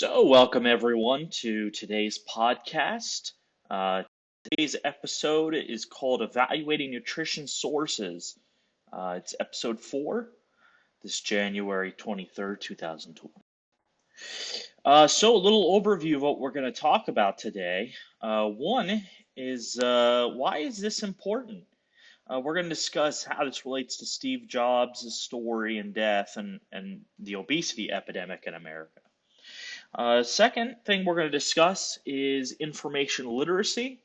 Welcome everyone to today's podcast. Uh, Today's episode is called Evaluating Nutrition Sources. It's episode 4, this January 23rd, 2020. A little overview of what we're going to talk about today. One is why is this important? We're going to discuss how this relates to Steve Jobs' story and death and the obesity epidemic in America. Second thing we're going to discuss is information literacy,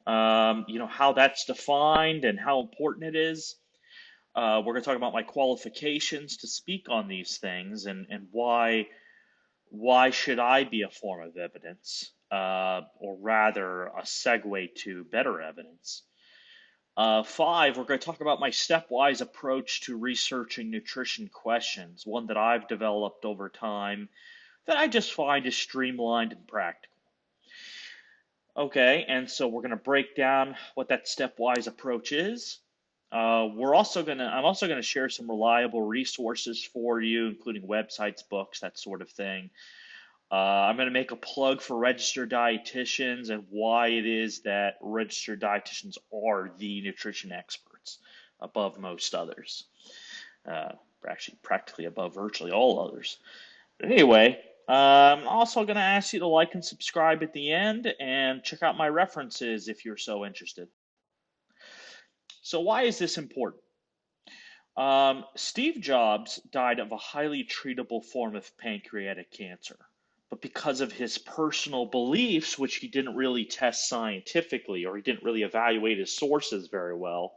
how that's defined and how important it is. We're going to talk about my qualifications to speak on these things and why should I be a form of evidence, or rather a segue to better evidence. 5, we're going to talk about my stepwise approach to researching nutrition questions, one that I've developed over time that I just find is streamlined and practical. Okay, and so we're going to break down what that stepwise approach is. I'm also going to share some reliable resources for you, including websites, books, that sort of thing. I'm going to make a plug for registered dietitians and why it is that registered dietitians are the nutrition experts above most others. Actually, practically above virtually all others. But anyway, I'm also going to ask you to like and subscribe at the end and check out my references if you're so interested. So why is this important? Steve Jobs died of a highly treatable form of pancreatic cancer, but because of his personal beliefs, which he didn't really test scientifically, or he didn't really evaluate his sources very well,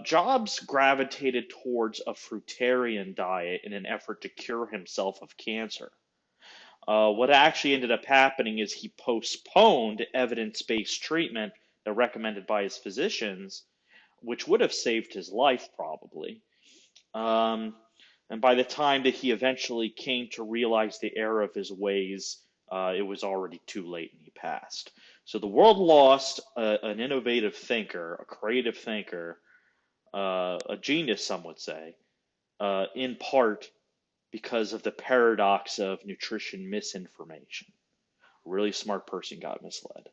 Jobs gravitated towards a fruitarian diet in an effort to cure himself of cancer. What actually ended up happening is he postponed evidence-based treatment that recommended by his physicians, which would have saved his life probably. And by the time that he eventually came to realize the error of his ways, it was already too late and he passed. So the world lost an innovative thinker, a creative thinker, a genius, some would say, in part because of the paradox of nutrition misinformation. A really smart person got misled.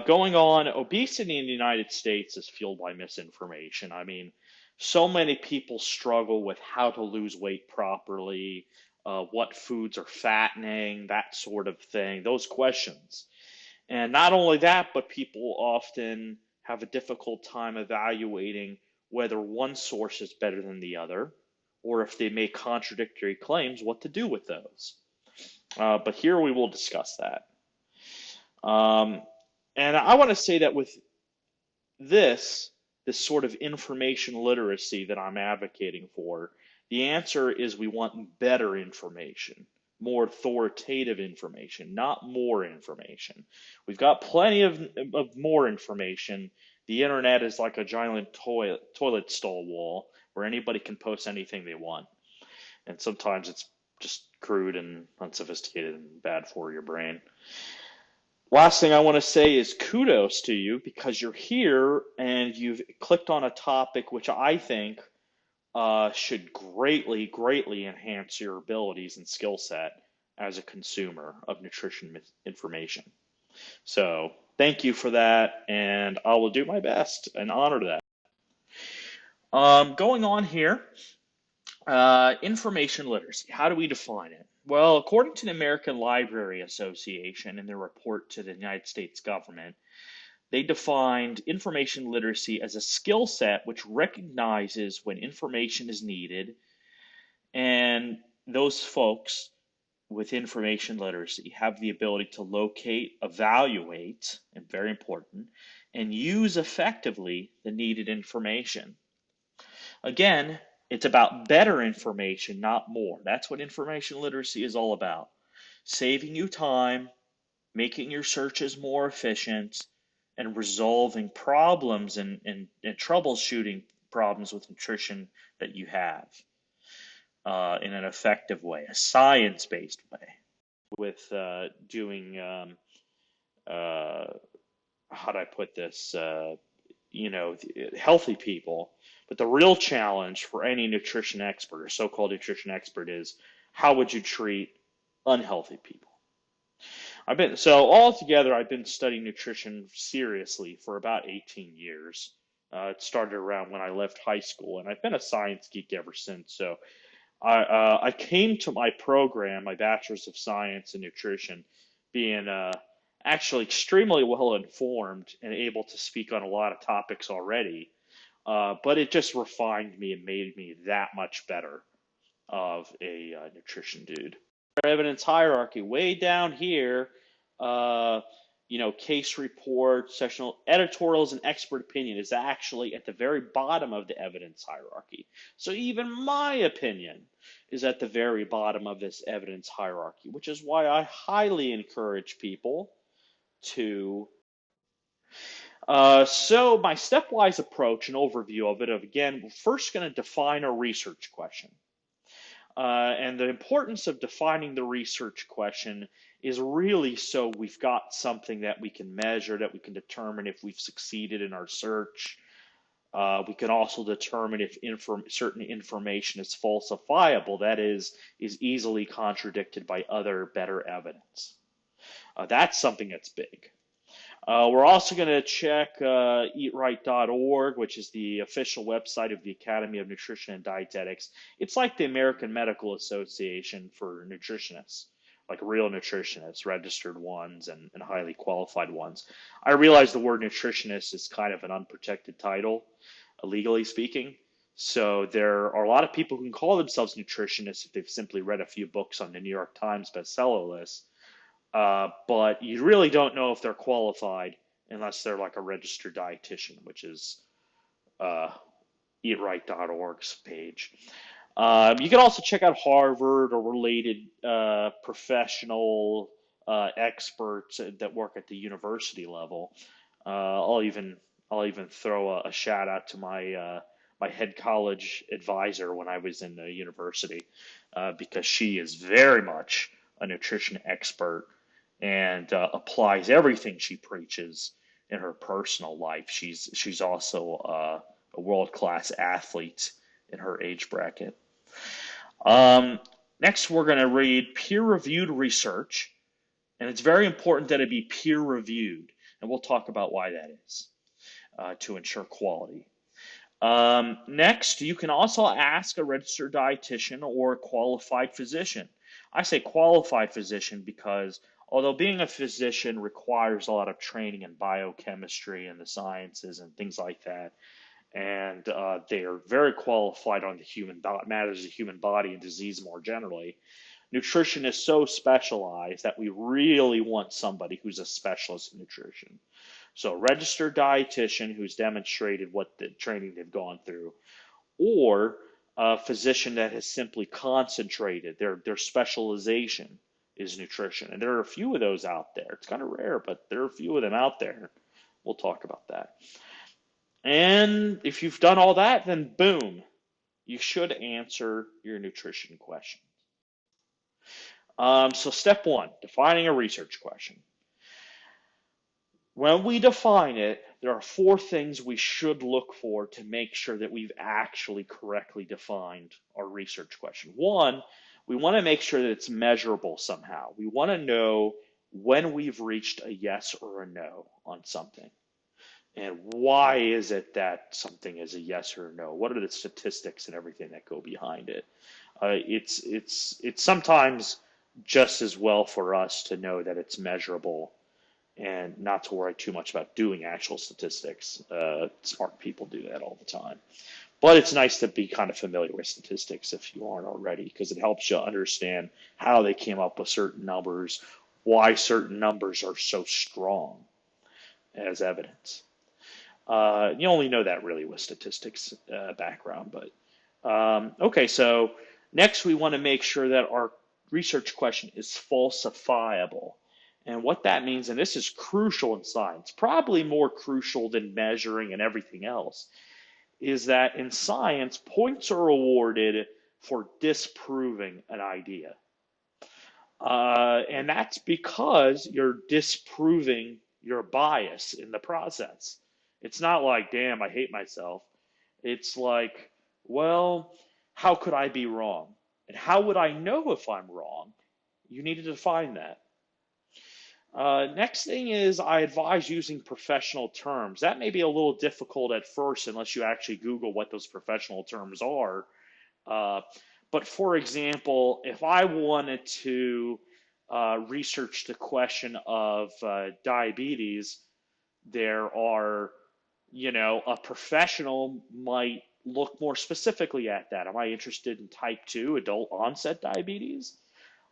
Going on, obesity in the United States is fueled by misinformation. I mean, so many people struggle with how to lose weight properly, what foods are fattening, that sort of thing, those questions. And not only that, but people often have a difficult time evaluating whether one source is better than the other, or if they make contradictory claims, what to do with those. But here we will discuss that. And I want to say that with this sort of information literacy that I'm advocating for, the answer is we want better information, more authoritative information, not more information. We've got plenty of more information. The internet is like a giant toilet stall wall where anybody can post anything they want. And sometimes it's just crude and unsophisticated and bad for your brain. Last thing I want to say is kudos to you because you're here and you've clicked on a topic which I think should greatly, greatly enhance your abilities and skill set as a consumer of nutrition information. So thank you for that, and I will do my best and honor that. Going on here, information literacy. How do we define it? Well, according to the American Library Association in their report to the United States government, they defined information literacy as a skill set which recognizes when information is needed, and those folks with information literacy have the ability to locate, evaluate, and very important, and use effectively the needed information. Again, it's about better information, not more. That's what information literacy is all about. Saving you time, making your searches more efficient, and resolving problems and troubleshooting problems with nutrition that you have in an effective way, a science-based way, with doing, how do I put this, healthy people. But the real challenge for any nutrition expert or so-called nutrition expert is how would you treat unhealthy people. So altogether, I've been studying nutrition seriously for about 18 years. It started around when I left high school, and I've been a science geek ever since. So I came to my program, my Bachelor's of Science in Nutrition, being actually extremely well informed and able to speak on a lot of topics already. But it just refined me and made me that much better of a nutrition dude. Evidence hierarchy, way down here, uh, case report, sectional editorials, and expert opinion is actually at the very bottom of the evidence hierarchy. So even my opinion is at the very bottom of this evidence hierarchy, which is why I highly encourage people to. So my stepwise approach and overview of it, again, we're first going to define a research question. And the importance of defining the research question is really so we've got something that we can measure, that we can determine if we've succeeded in our search. We can also determine if certain information is falsifiable, that is easily contradicted by other better evidence. That's something that's big. We're also going to check eatright.org, which is the official website of the Academy of Nutrition and Dietetics. It's like the American Medical Association for nutritionists, like real nutritionists, registered ones, and highly qualified ones. I realize the word nutritionist is kind of an unprotected title, legally speaking. So there are a lot of people who can call themselves nutritionists if they've simply read a few books on the New York Times bestseller list. But you really don't know if they're qualified unless they're like a registered dietitian, which is uh, eatright.org's page. You can also check out Harvard or related professional experts that work at the university level. I'll even throw a shout out to my head college advisor when I was in the university, because she is very much a nutrition expert and applies everything she preaches in her personal life. She's also a world-class athlete in her age bracket. Next, we're going to read peer-reviewed research, and it's very important that it be peer-reviewed, and we'll talk about why that is to ensure quality. Next, you can also ask a registered dietitian or a qualified physician. I say qualified physician because although being a physician requires a lot of training in biochemistry and the sciences and things like that, and they are very qualified on the matters of the human body and disease more generally, nutrition is so specialized that we really want somebody who's a specialist in nutrition. So a registered dietitian who's demonstrated what the training they've gone through, or a physician that has simply concentrated their specialization is nutrition. And there are a few of those out there. It's kind of rare, but there are a few of them out there. We'll talk about that. And if you've done all that, then boom, you should answer your nutrition question. So step one, defining a research question. When we define it, there are 4 things we should look for to make sure that we've actually correctly defined our research question. One, we want to make sure that it's measurable somehow. We want to know when we've reached a yes or a no on something. And why is it that something is a yes or a no? What are the statistics and everything that go behind it? It's sometimes just as well for us to know that it's measurable and not to worry too much about doing actual statistics. Smart people do that all the time. But it's nice to be kind of familiar with statistics if you aren't already, because it helps you understand how they came up with certain numbers, why certain numbers are so strong as evidence. You only know that really with statistics background. But okay, so next we want to make sure that our research question is falsifiable. And what that means, and this is crucial in science, probably more crucial than measuring and everything else, is that in science, points are awarded for disproving an idea. And that's because you're disproving your bias in the process. It's not like, damn, I hate myself. It's like, well, how could I be wrong? And how would I know if I'm wrong? You need to define that. Next thing is I advise using professional terms. That may be a little difficult at first unless you actually Google what those professional terms are. Uh, but for example, if I wanted to research the question of diabetes, there are, a professional might look more specifically at that. Am I interested in type 2 adult onset diabetes?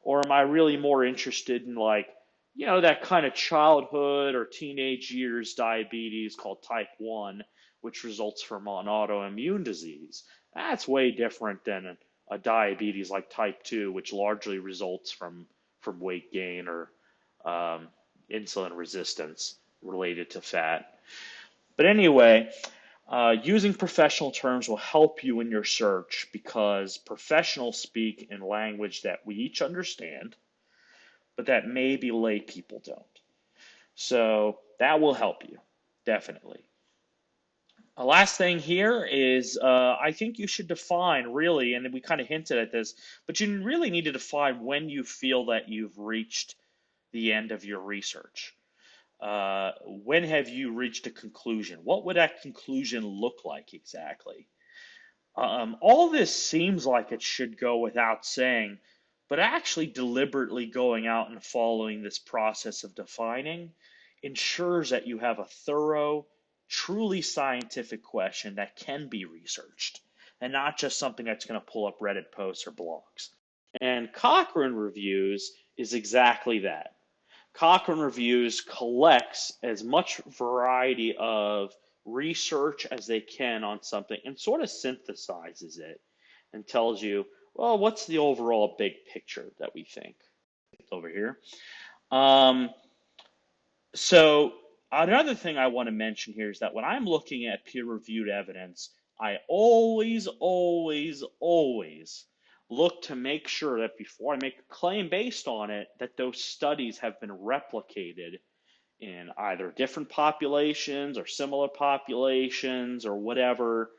Or am I really more interested in that kind of childhood or teenage years diabetes called type 1, which results from an autoimmune disease? That's way different than a diabetes like type 2, which largely results from weight gain or insulin resistance related to fat. But anyway, using professional terms will help you in your search because professionals speak in language that we each understand, but that maybe lay people don't. So that will help you, definitely. The last thing here is I think you should define really, and we kind of hinted at this, but you really need to define when you feel that you've reached the end of your research. When have you reached a conclusion? What would that conclusion look like exactly? All this seems like it should go without saying, but actually deliberately going out and following this process of defining ensures that you have a thorough, truly scientific question that can be researched and not just something that's going to pull up Reddit posts or blogs. And Cochrane Reviews is exactly that. Cochrane Reviews collects as much variety of research as they can on something and sort of synthesizes it and tells you, well, what's the overall big picture that we think? Over here. So another thing I want to mention here is that when I'm looking at peer-reviewed evidence, I always, always, always look to make sure that before I make a claim based on it, that those studies have been replicated in either different populations or similar populations or whatever.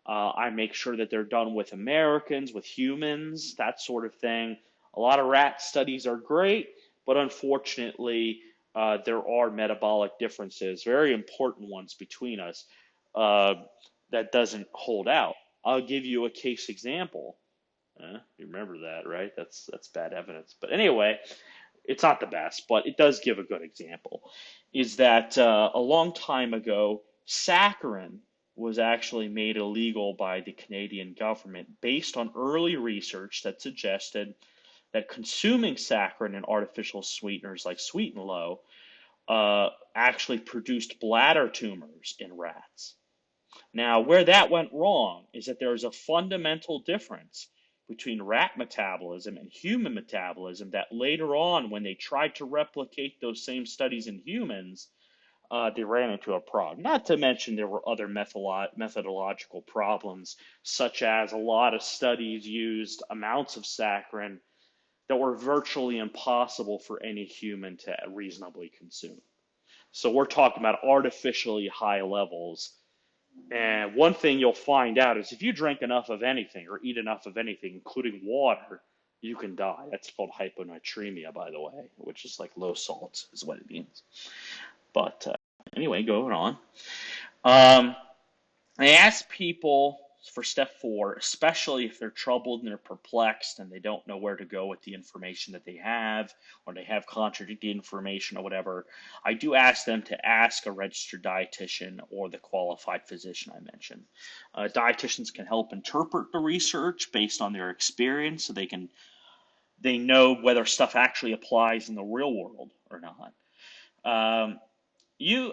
I make sure that they're done with Americans, with humans, that sort of thing. A lot of rat studies are great, but unfortunately, there are metabolic differences, very important ones between us, that doesn't hold out. I'll give you a case example. You remember that, right? That's bad evidence. But anyway, it's not the best, but it does give a good example. Is that a long time ago, saccharin was actually made illegal by the Canadian government based on early research that suggested that consuming saccharin and artificial sweeteners like Sweet and Low actually produced bladder tumors in rats. Now, where that went wrong is that there is a fundamental difference between rat metabolism and human metabolism that later on, when they tried to replicate those same studies in humans, they ran into a problem. Not to mention there were other methodological problems, such as a lot of studies used amounts of saccharin that were virtually impossible for any human to reasonably consume. So we're talking about artificially high levels. And one thing you'll find out is if you drink enough of anything or eat enough of anything, including water, you can die. That's called hyponatremia, by the way, which is like low salt is what it means. But anyway, going on. I ask people for step 4, especially if they're troubled and they're perplexed and they don't know where to go with the information that they have, or they have contradicting information or whatever, I do ask them to ask a registered dietitian or the qualified physician I mentioned. Dietitians can help interpret the research based on their experience so they know whether stuff actually applies in the real world or not.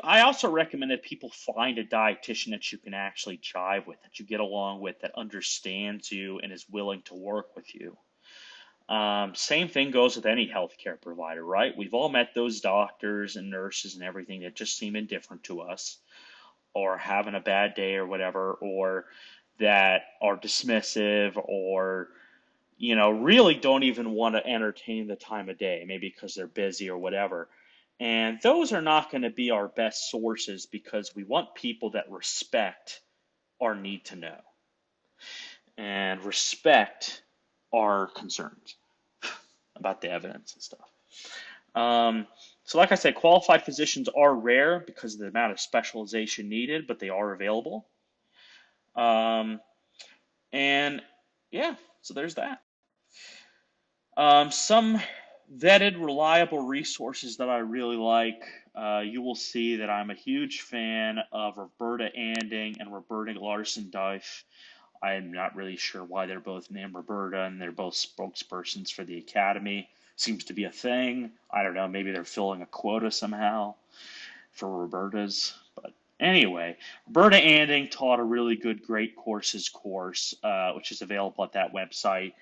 I also recommend that people find a dietitian that you can actually jive with, that you get along with, that understands you and is willing to work with you. Same thing goes with any healthcare provider, right? We've all met those doctors and nurses and everything that just seem indifferent to us, or having a bad day or whatever, or that are dismissive, or really don't even want to entertain the time of day, maybe because they're busy or whatever. And those are not going to be our best sources because we want people that respect our need to know and respect our concerns. about the evidence and stuff. So like I said, qualified physicians are rare because of the amount of specialization needed, but they are available. Um, and yeah, so there's that. Some vetted, reliable resources that I really like. You will see that I'm a huge fan of Roberta Anding and Roberta Larson-Dife. I'm not really sure why they're both named Roberta and they're both spokespersons for the Academy. Seems to be a thing. I don't know, maybe they're filling a quota somehow for Roberta's. But anyway, Roberta Anding taught a really good Great Courses course, which is available at that website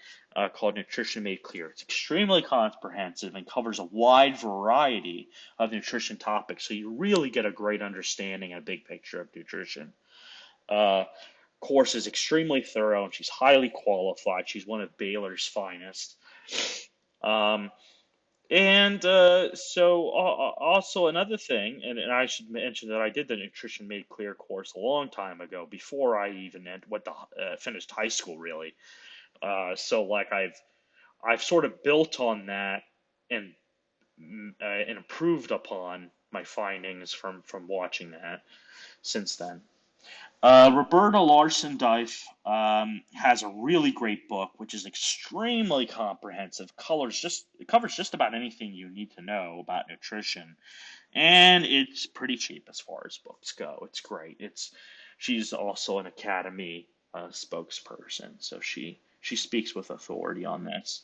called Nutrition Made Clear. It's extremely comprehensive and covers a wide variety of nutrition topics, so you really get a great understanding and a big picture of nutrition. Course is extremely thorough, and she's highly qualified. She's one of Baylor's finest. Also another thing, and I should mention that I did the Nutrition Made Clear course a long time ago, before I even finished high school, really. So like I've sort of built on that and improved upon my findings from watching that since then. Roberta Larson-Dife has a really great book, which is extremely comprehensive. It covers just about anything you need to know about nutrition, and it's pretty cheap as far as books go. It's great. She's also an Academy spokesperson, so she speaks with authority on this.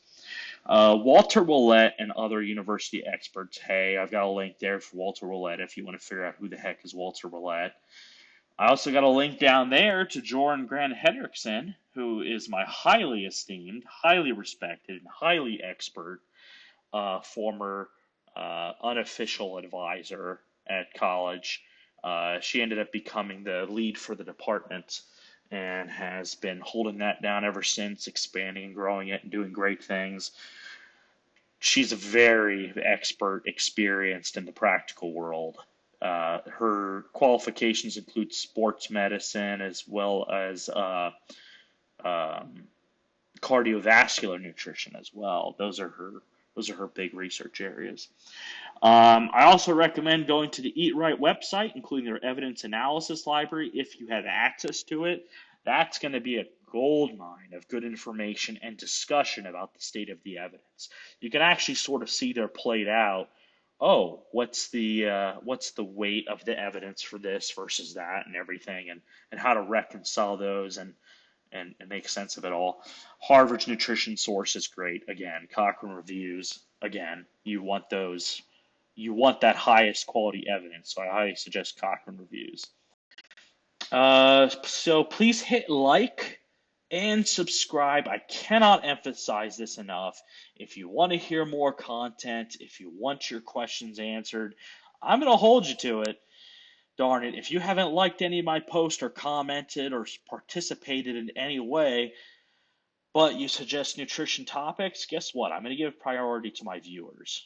Walter Willett and other university experts. Hey, I've got a link there for Walter Willett if you want to figure out who the heck is Walter Willett. I also got a link down there to Jorn Grant Hendrickson, who is my highly esteemed, highly respected, and highly expert former unofficial advisor at college. She ended up becoming the lead for the department and has been holding that down ever since, expanding and growing it and doing great things. She's very expert, experienced in the practical world. Her qualifications include sports medicine as well as cardiovascular nutrition as well. Those are her big research areas. I also recommend going to the Eat Right website, including their evidence analysis library, if you have access to it. That's going to be a gold mine of good information and discussion about the state of the evidence. You can actually sort of see there played out. Oh, what's the weight of the evidence for this versus that and everything, and how to reconcile those and make sense of it all. Harvard's nutrition source is great. Again, Cochrane reviews. Again, you want those. You want that highest quality evidence, so I highly suggest Cochrane reviews. So please hit like and subscribe. I cannot emphasize this enough. If you want to hear more content, if you want your questions answered, I'm going to hold you to it. Darn it, if you haven't liked any of my posts or commented or participated in any way, but you suggest nutrition topics, guess what? I'm going to give priority to my viewers.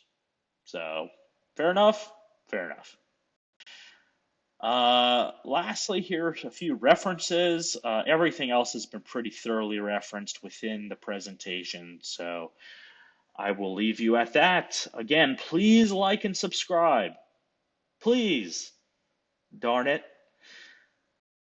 So, fair enough? Fair enough. Lastly, here's a few references. Everything else has been pretty thoroughly referenced within the presentation, so I will leave you at that. Again, please like and subscribe. Please. Darn it.